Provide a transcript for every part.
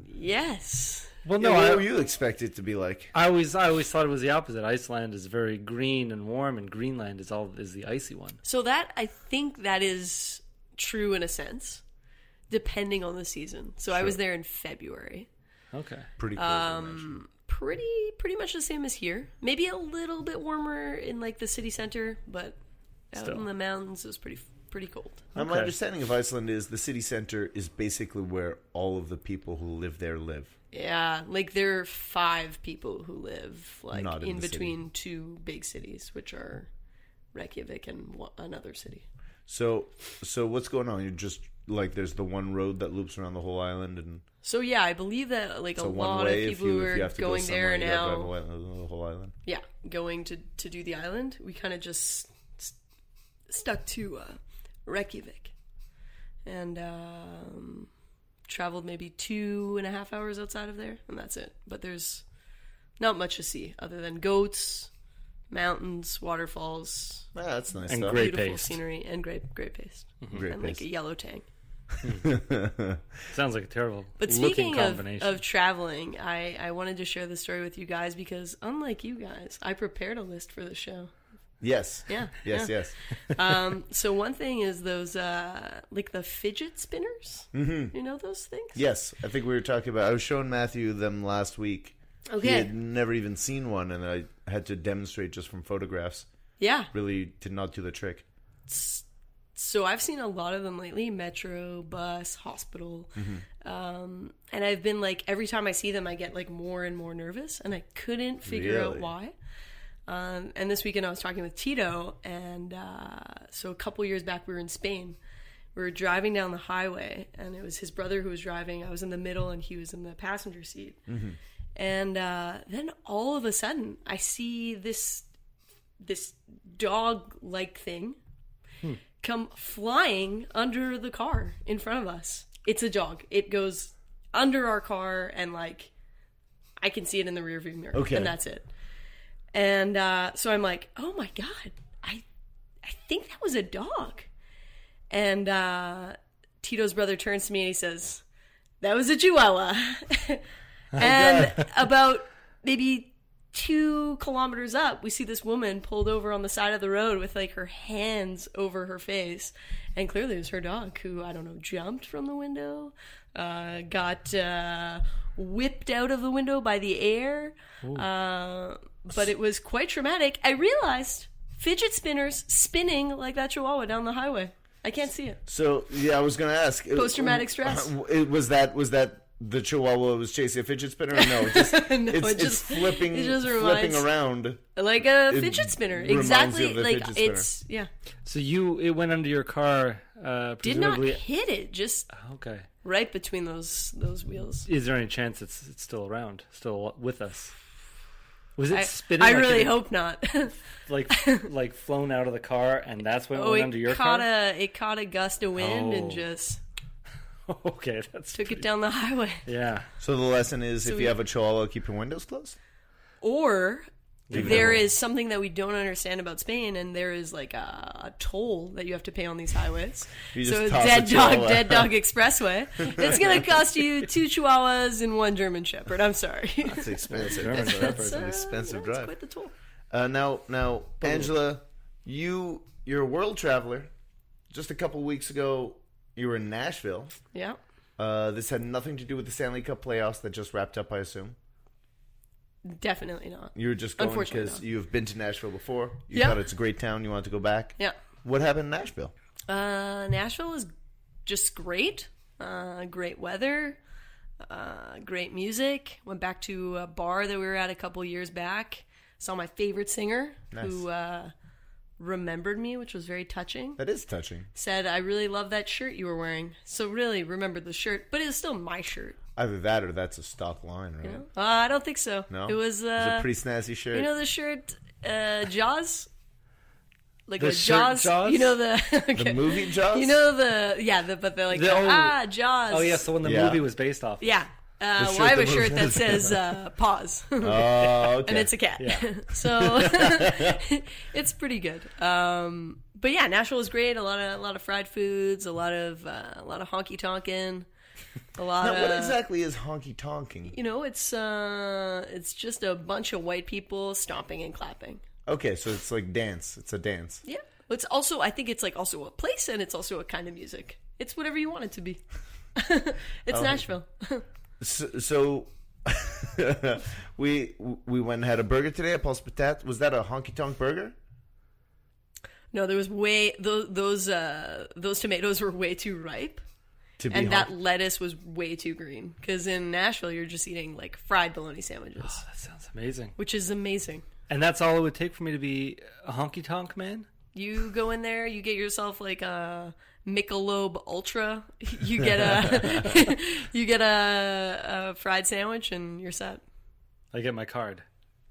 Yes. Well, no, what do you expect it to be like? I always thought it was the opposite. Iceland is very green and warm, and Greenland is the icy one. So I think that is true in a sense, depending on the season. So I was there in February. Okay. Pretty cool. Pretty much the same as here. Maybe a little bit warmer in like the city center, but out in the mountains it was pretty cold. Now, my understanding of Iceland is the city center is basically where all of the people who live there live. Yeah, like there are 5 people who live like Not in the between 2 big cities, which are Reykjavik and another city. So what's going on? You're just like there's the one road that loops around the whole island, and so yeah, I believe that like a lot of people who are going there now, the whole island. Yeah, going to do the island. We kind of just stuck to Reykjavik, and traveled maybe 2.5 hours outside of there, and that's it. But there's not much to see other than goats, mountains, waterfalls. That's nice and stuff. grape Beautiful paste. scenery and grape paste, Grape and paste. like a yellow tang. Sounds like a terrible But looking speaking combination. of traveling, I wanted to share this story with you guys because unlike you guys, I prepared a list for the show. Yes. Yeah. Yes. So one thing is those like the fidget spinners. Mm-hmm. You know those things? Yes. I think we were talking about. I was showing Matthew them last week. Okay. He had never even seen one, and I had to demonstrate just from photographs. Yeah. Really did not do the trick. So I've seen a lot of them lately, metro, bus, hospital. And I've been like, every time I see them, I get like more and more nervous, and I couldn't figure out why. And this weekend I was talking with Tito, and so a couple years back we were in Spain. We were driving down the highway, and it was his brother who was driving. I was in the middle, and he was in the passenger seat. And then all of a sudden, I see this dog-like thing come flying under the car in front of us. It's a dog. It goes under our car, and like I can see it in the rearview mirror, and that's it. And so I'm like, oh my God, I think that was a dog. And Tito's brother turns to me and he says, that was a Chihuahua. And about maybe 2 kilometers up, we see this woman pulled over on the side of the road with like her hands over her face. And clearly it was her dog who, I don't know, jumped from the window, got whipped out of the window by the air. But it was quite traumatic. I realized fidget spinners spinning like that Chihuahua down the highway. I can't see it. So yeah, I was going to ask. Post-traumatic stress. Was that the Chihuahua was chasing a fidget spinner? Or no, it's flipping around like a fidget spinner. Exactly, like it's spinner. So it went under your car. Did not hit it. Just okay. Right between those wheels. Is there any chance it's still around, still with us? Was it spinning? I really hope not. like flown out of the car, and that's when it went under your car? It caught a gust of wind and just okay, took it down the highway. Yeah. So the lesson is, if you have a Chihuahua, keep your windows closed? Or there is something that we don't understand about Spain, and there is like a toll that you have to pay on these highways. So dead dog expressway. It's going to cost you 2 Chihuahuas and 1 German Shepherd. I'm sorry. That's expensive. That's an expensive drive. Quite the toll. Now, Angela, you're a world traveler. Just a couple weeks ago, you were in Nashville. Yeah. This had nothing to do with the Stanley Cup playoffs that just wrapped up, I assume. Definitely not. You were just going because you've been to Nashville before. You thought thought it's a great town. You wanted to go back. Yeah. What happened in Nashville? Nashville was just great. Great weather. Great music. Went back to a bar that we were at a couple years back. Saw my favorite singer who remembered me, which was very touching. That is touching. Said, I really love that shirt you were wearing. So really remembered the shirt. But it was still my shirt. Either that or that's a stock line, right? You know? I don't think so. No? It was a pretty snazzy shirt. You know the shirt, Jaws? Like the a Jaws? Jaws? You know the... Okay. The movie Jaws? You know but they're like, Jaws. Oh, yeah, so when the movie was based off. Yeah. Well, I have a shirt that says pause. Oh, okay. And it's a cat. Yeah. So it's pretty good. But yeah, Nashville was great. A lot of fried foods, a lot of honky tonkin'. A lot Now, of... what exactly is honky-tonking? You know, it's just a bunch of white people stomping and clapping. Okay, so it's like dance. It's a dance. Yeah. It's also, I think it's like also a place, and it's also a kind of music. It's whatever you want it to be. It's Nashville. So we went and had a burger today at Paul's Patates. Was that a honky-tonk burger? No, there was those tomatoes were way too ripe. And that lettuce was way too green. Because in Nashville, you're just eating like fried bologna sandwiches. Oh, that sounds amazing. Which is amazing. And that's all it would take for me to be a honky-tonk man? You go in there, you get yourself like a Michelob Ultra. You get a fried sandwich, and you're set. I get my card.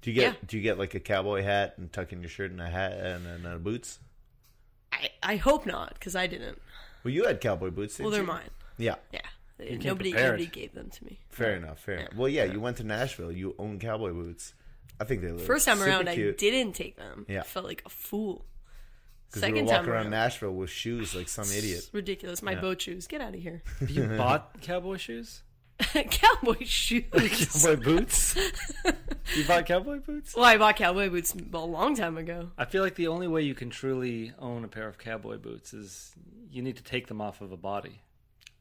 Do you get like a cowboy hat and tuck in your shirt and a hat and boots? I hope not, because I didn't. Well, you had cowboy boots, didn't you? Well, they're mine. Yeah. Yeah. Nobody gave them to me. Fair enough. Well, yeah, you went to Nashville. You own cowboy boots. I think they look First time super around, cute. I didn't take them. Yeah. I felt like a fool. Because you were walking around Nashville with shoes like some idiot. It's ridiculous. My boat shoes. Get out of here. You bought cowboy shoes? Cowboy shoes. Cowboy boots? You bought cowboy boots? Well, I bought cowboy boots a long time ago. I feel like the only way you can truly own a pair of cowboy boots is you need to take them off of a body.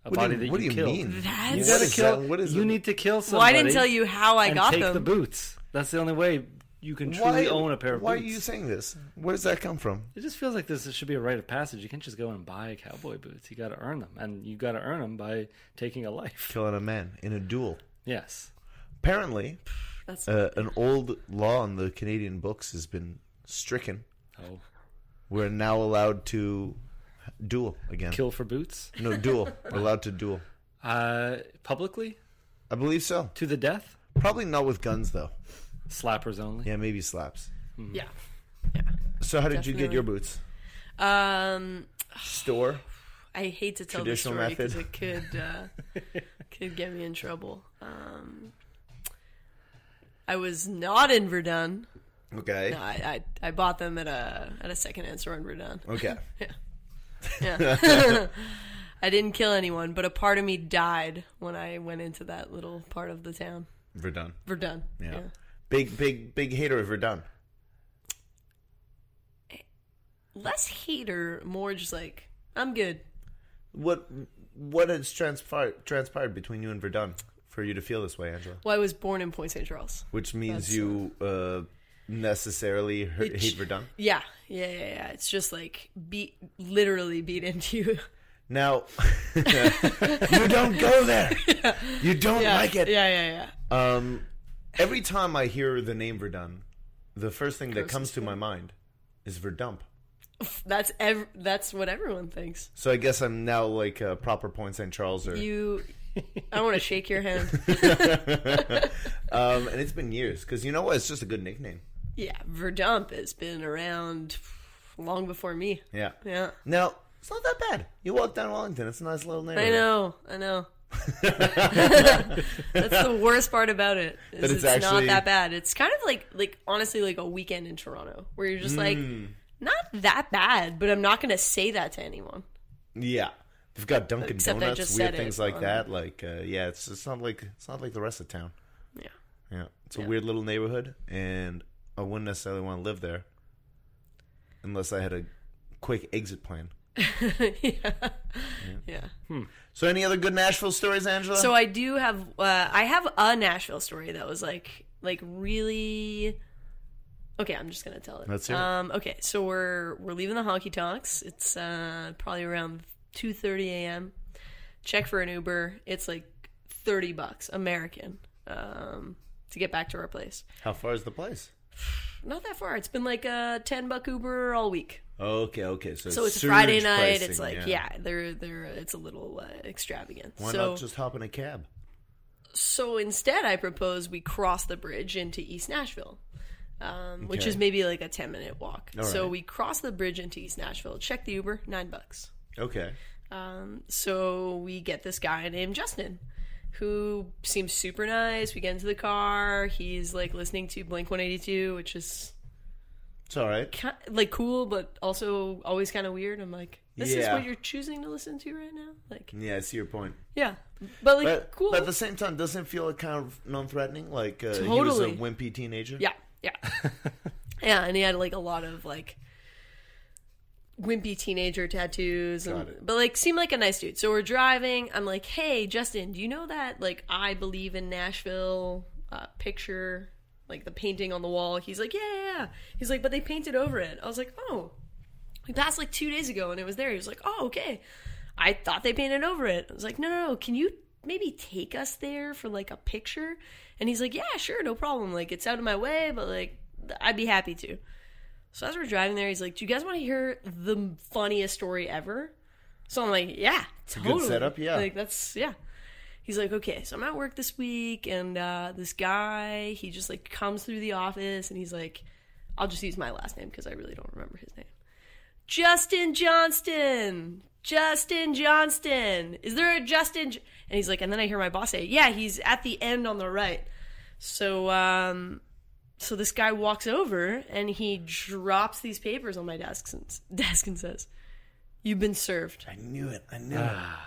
What do you killed. Mean? That's... You gotta kill. What is you it? need to kill somebody. Well, I didn't tell you how I got them. Take the boots. That's the only way you can truly own a pair of boots. Why are you saying this? Where does that come from? It just feels like this should be a rite of passage. You can't just go and buy cowboy boots. You got to earn them, and you got to earn them by taking a life. Killing a man in a duel. Yes. Apparently, an old law in the Canadian books has been stricken. Oh. We're now allowed to duel again. Kill for boots? No, duel. We're allowed to duel. Publicly? I believe so. To the death? Probably not with guns, though. Slappers only? Yeah, maybe slaps. Mm-hmm. Yeah. So how did you get your boots? Store? I hate to tell this story because it could get me in trouble. I was not in Verdun. Okay. No, I bought them at a secondhand store in Verdun. Okay. Yeah. I didn't kill anyone, but a part of me died when I went into that little part of the town. Verdun. Yeah. Big hater of Verdun. Less hater, more just like, I'm good. What has transpired between you and Verdun for you to feel this way, Angela? Well, I was born in Pointe-Saint-Charles. Which means you necessarily hate Verdun? Yeah. It's just like literally beat into you. Now, you don't go there. Yeah. You don't like it. Yeah. Every time I hear the name Verdun, the first thing that comes to my mind is Verdump. That's what everyone thinks. So I guess I'm now like a proper Pointe-Saint-Charles. I want to shake your hand. And it's been years because you know what? It's just a good nickname. Yeah, Verdump has been around long before me. Yeah. Now, it's not that bad. You walk down Wellington. It's a nice little neighborhood. I know. That's the worst part about it. It's actually not that bad. It's kind of like honestly like a weekend in Toronto where you're just like, not that bad, but I'm not going to say that to anyone. Yeah, they've got Dunkin' Except Donuts, weird things like that. Like, it's not like the rest of town. Yeah. It's a weird little neighborhood, and I wouldn't necessarily want to live there unless I had a quick exit plan. Yeah. So any other good Nashville stories, Angela? So I do have I have a Nashville story that was like really okay, I'm just gonna tell it. Let's hear it. Okay, so we're leaving the honky tonks. It's probably around 2:30 a.m. Check for an Uber. It's like $30 American to get back to our place. How far is the place? Not that far. It's been like a $10 Uber all week. Okay. So it's a Friday night. Pricing, it's like they're it's a little extravagant. Why not just hop in a cab? So instead, I propose we cross the bridge into East Nashville, which is maybe like a 10-minute walk. All so right. we cross the bridge into East Nashville. Check the Uber, $9. Okay. So we get this guy named Justin, who seems super nice. We get into the car. He's like listening to Blink-182, which is it's all right. Like cool, but also always kind of weird. I'm like, this is what you're choosing to listen to right now? Like, yeah, I see your point. Yeah. But cool. But at the same time, doesn't it feel kind of non-threatening? Like totally. He was a wimpy teenager. Yeah. Yeah, and he had like a lot of like wimpy teenager tattoos, but like seemed like a nice dude. So we're driving. I'm like, hey, Justin, do you know that like I Believe in Nashville picture, like the painting on the wall? He's like, yeah. He's like, but they painted over it. I was like, oh, we passed like 2 days ago and it was there. He was like, oh, okay. I thought they painted over it. I was like, no. Can you maybe take us there for like a picture? And he's like, yeah, sure, no problem. Like it's out of my way, but like I'd be happy to. So as we're driving there, he's like, do you guys want to hear the funniest story ever? So I'm like, yeah, totally. Good setup, yeah. Like, yeah. He's like, okay, so I'm at work this week, and this guy, he just, like, comes through the office, and he's like, I'll just use my last name because I really don't remember his name. Justin Johnston! Justin Johnston! Is there a Justin? And he's like, and then I hear my boss say, yeah, he's at the end on the right. So this guy walks over and he drops these papers on my desk and says, "You've been served." I knew it. And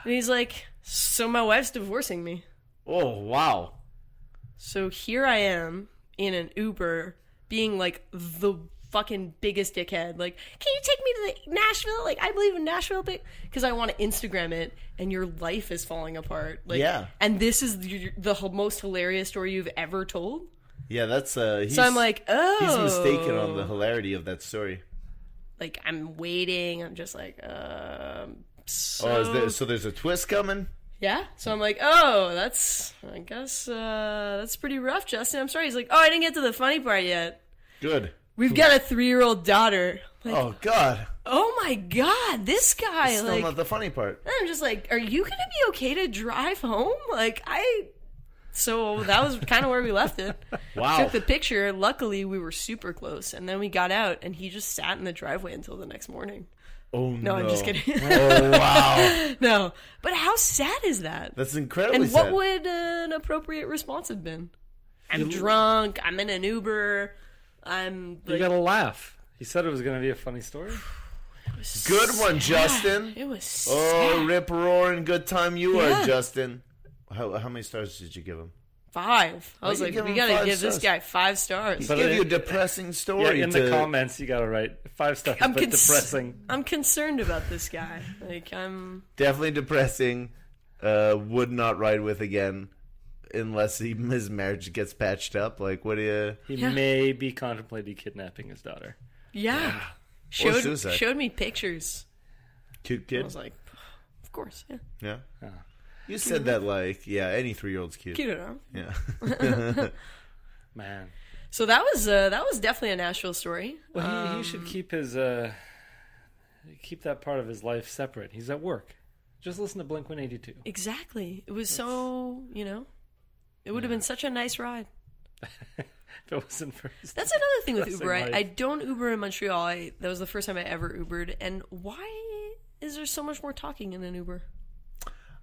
he's like, so my wife's divorcing me. Oh, wow. So here I am in an Uber being like the fucking biggest dickhead. Like, can you take me to the Nashville? Like, I Believe in Nashville. Because I want to Instagram it and your life is falling apart. Like, yeah. And this is the most hilarious story you've ever told. Yeah, that's so I'm like, oh, he's mistaken on the hilarity of that story. Like, I'm waiting. I'm just like, so there's a twist coming? Yeah. So I'm like, oh, I guess that's pretty rough, Justin. I'm sorry. He's like, oh, I didn't get to the funny part yet. Good. We've got a 3-year-old daughter. Like, oh, God. Oh, my God. This guy, it's still not the funny part. I'm just like, are you going to be okay to drive home? Like, So that was kind of where we left it. Wow. Took the picture. Luckily, we were super close. And then we got out, and he just sat in the driveway until the next morning. Oh, no. No, I'm just kidding. Oh, wow. No. But how sad is that? That's incredibly sad. And what would an appropriate response have been? I'm drunk. I'm in an Uber. You gotta laugh. He said it was going to be a funny story. Good one, Justin. It was sad. Oh, rip roaring good time you are, Justin. How many stars did you give him? 5. I was like, we gotta give this guy 5 stars. He gave you a depressing story. Yeah, in the comments, you gotta write 5 stars, but depressing. I'm concerned about this guy. Like, I'm definitely depressing. Would not ride with again unless his marriage gets patched up. Like, what do you? He may be contemplating kidnapping his daughter. Yeah. Showed me pictures. Cute kid. I was like, of course, yeah. Yeah. You said that like, yeah, any 3-year-old's cute. Cute enough. Yeah. Man. So that was definitely a Nashville story. Well, he should keep his keep that part of his life separate. He's at work. Just listen to Blink-182. Exactly. It was so, it would have been such a nice ride. If it wasn't for his That's another thing with Uber. I don't Uber in Montreal. That was the first time I ever Ubered. And why is there so much more talking in an Uber?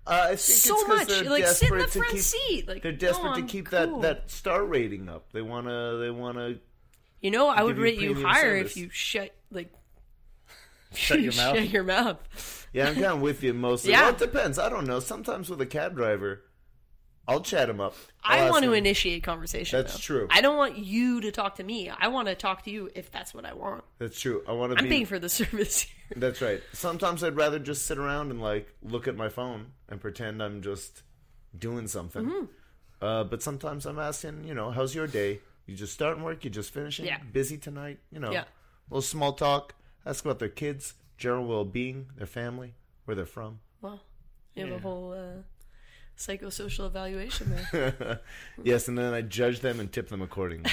I think so it's much. They're like, sit in the desperate front seat. Like, they're desperate to keep that star rating up. They wanna. I would rate you higher if you shut your mouth. Yeah, I'm kind of with you mostly. Yeah. Well, it depends. I don't know. Sometimes with a cab driver, I'll chat him up. I want to initiate conversation. That's true. I don't want you to talk to me. I want to talk to you if that's what I want. That's true. I'm paying for the service here. That's right. Sometimes I'd rather just sit around and like look at my phone and pretend I'm just doing something. Mm-hmm. But sometimes I'm asking, how's your day? You just starting work? You just finishing? Yeah. Busy tonight? Yeah. A little small talk. Ask about their kids, general well-being, their family, where they're from. Wow. You have a whole psychosocial evaluation there. Yes, and then I judge them and tip them accordingly.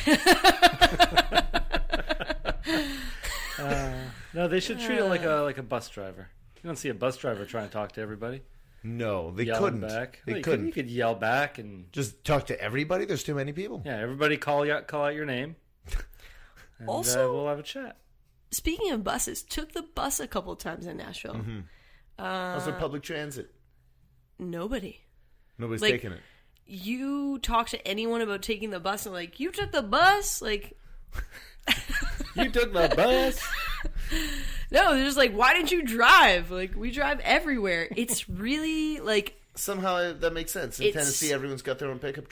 No, they should treat it like a bus driver. You don't see a bus driver trying to talk to everybody. No, they Yelling couldn't. Back. They you couldn't. You could yell back and just talk to everybody. There's too many people. Yeah, everybody call out your name. And, also, we'll have a chat. Speaking of buses, took the bus a couple of times in Nashville. Mm-hmm. How's their public transit? Nobody's taking it. You talk to anyone about taking the bus and like, you took the bus? Like, you took the bus? No, they're just like, why didn't you drive? Like, we drive everywhere. It's really like somehow that makes sense. In Tennessee, everyone's got their own pickup